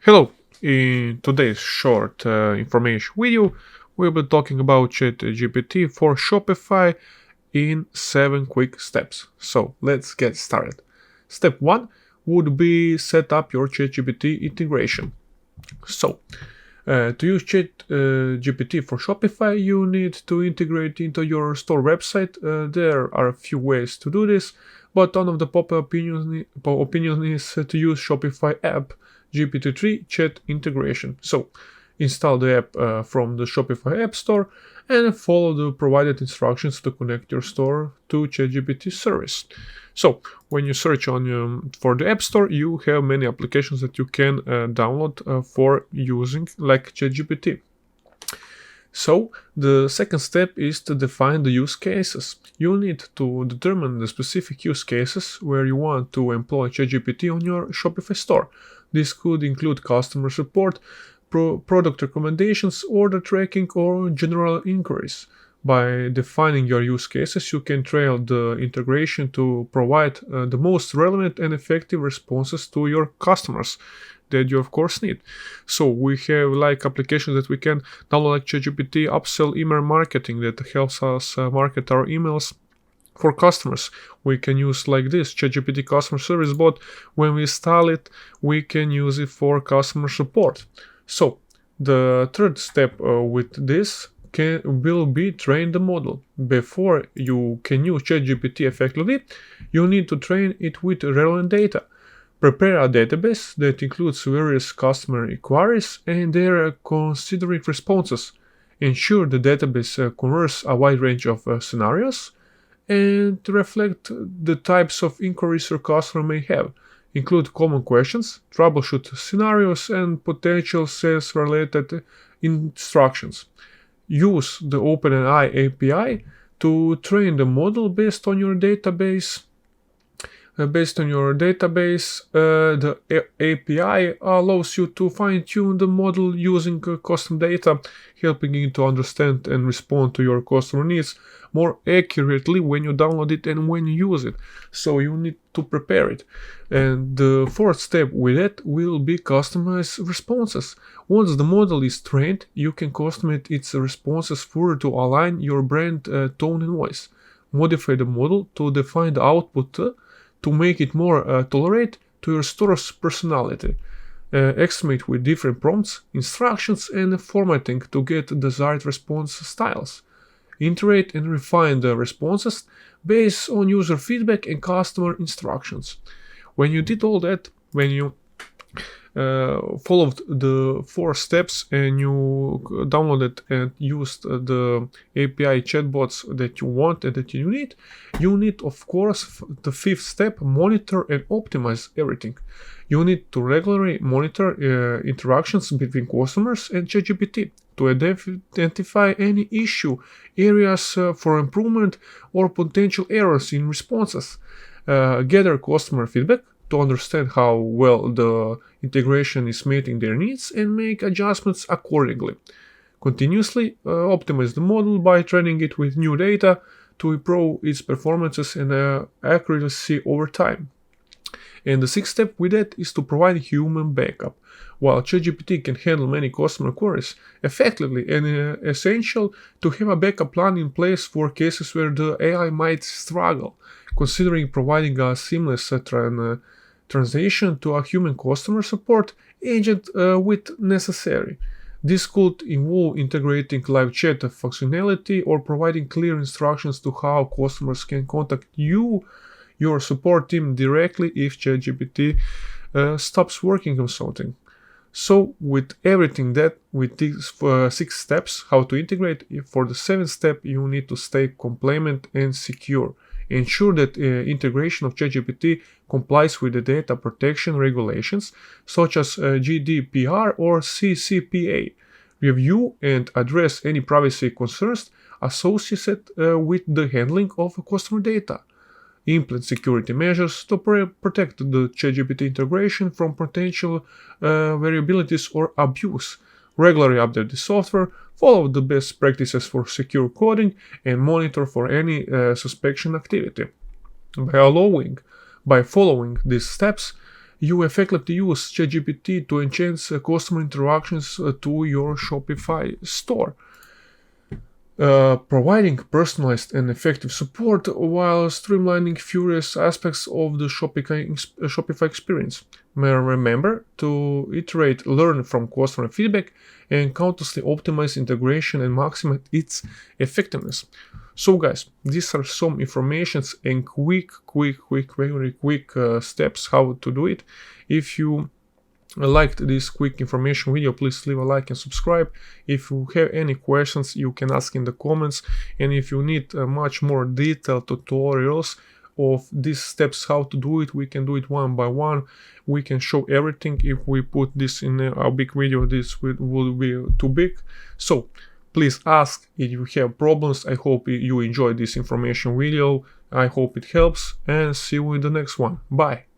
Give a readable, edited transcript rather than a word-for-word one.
Hello, in today's short information video, we'll be talking about ChatGPT for Shopify in 7 quick steps. So let's get started. Step 1 would be set up your ChatGPT integration. So, to use ChatGPT for Shopify, you need to integrate into your store website. There are a few ways to do this, but one of the popular opinions is to use Shopify app GPT-3 chat integration. So, install the app from the Shopify App Store and follow the provided instructions to connect your store to ChatGPT service. So, when you search on for the App Store, you have many applications that you can download for using, like ChatGPT. So, the second step is to define the use cases. You need to determine the specific use cases where you want to employ ChatGPT on your Shopify store. This could include customer support, product recommendations, order tracking, or general inquiries. By defining your use cases, you can trail the integration to provide the most relevant and effective responses to your customers that you of course need. So we have like applications that we can download, like ChatGPT upsell email marketing that helps us market our emails for customers. We can use like this ChatGPT customer service bot. When we install it, we can use it for customer support. So the third step with this will be train the model. Before you can use ChatGPT effectively, you need to train it with relevant data. Prepare a database that includes various customer inquiries and their considerate responses. Ensure the database covers a wide range of scenarios and to reflect the types of inquiries your customer may have. Include common questions, troubleshoot scenarios, and potential sales related instructions. Use the OpenAI API to train the model based on your database. The API allows you to fine-tune the model using custom data, helping it to understand and respond to your customer needs more accurately when you download it and when you use it. So you need to prepare it. And the fourth step with it will be customize responses. Once the model is trained, you can customize its responses further to align your brand tone and voice. Modify the model to define the output to make it more tolerate to your store's personality. Estimate with different prompts, instructions, and formatting to get desired response styles. Iterate and refine the responses based on user feedback and customer instructions. When you did all that, when you followed the 4 steps and you downloaded and used the API chatbots that you want and that you need of course the 5th step: monitor and optimize everything. You need to regularly monitor interactions between customers and ChatGPT to identify any issue areas for improvement or potential errors in responses. Gather customer feedback to understand how well the integration is meeting their needs and make adjustments accordingly. Continuously optimize the model by training it with new data to improve its performances and accuracy over time. And the 6th step with that is to provide human backup. While ChatGPT can handle many customer queries effectively and essential to have a backup plan in place for cases where the AI might struggle, considering providing a seamless transition to a human customer support agent with necessary. This could involve integrating live chat functionality or providing clear instructions to how customers can contact your support team directly if ChatGPT stops working on something. So with everything that with these 6 steps how to integrate, for the 7th step you need to stay compliant and secure. Ensure that integration of ChatGPT complies with the data protection regulations such as GDPR or CCPA. Review and address any privacy concerns associated with the handling of customer data. Implement security measures to protect the ChatGPT integration from potential variabilities or abuse. Regularly update the software, follow the best practices for secure coding, and monitor for any suspicion activity. By following these steps, you effectively use ChatGPT to enhance customer interactions to your Shopify store. Providing personalized and effective support while streamlining various aspects of the Shopify experience. Remember to iterate, learn from customer feedback, and continuously optimize integration and maximize its effectiveness. So guys, these are some informations and very quick steps how to do it. If you liked this quick information video, please leave a like and subscribe. If you have any questions, you can ask in the comments, and if you need much more detailed tutorials of these steps how to do it, we can do it one by one. We can show everything. If we put this in a big video, this will be too big. So please ask if you have problems. I hope you enjoyed this information video. I hope it helps, and see you in the next one. Bye.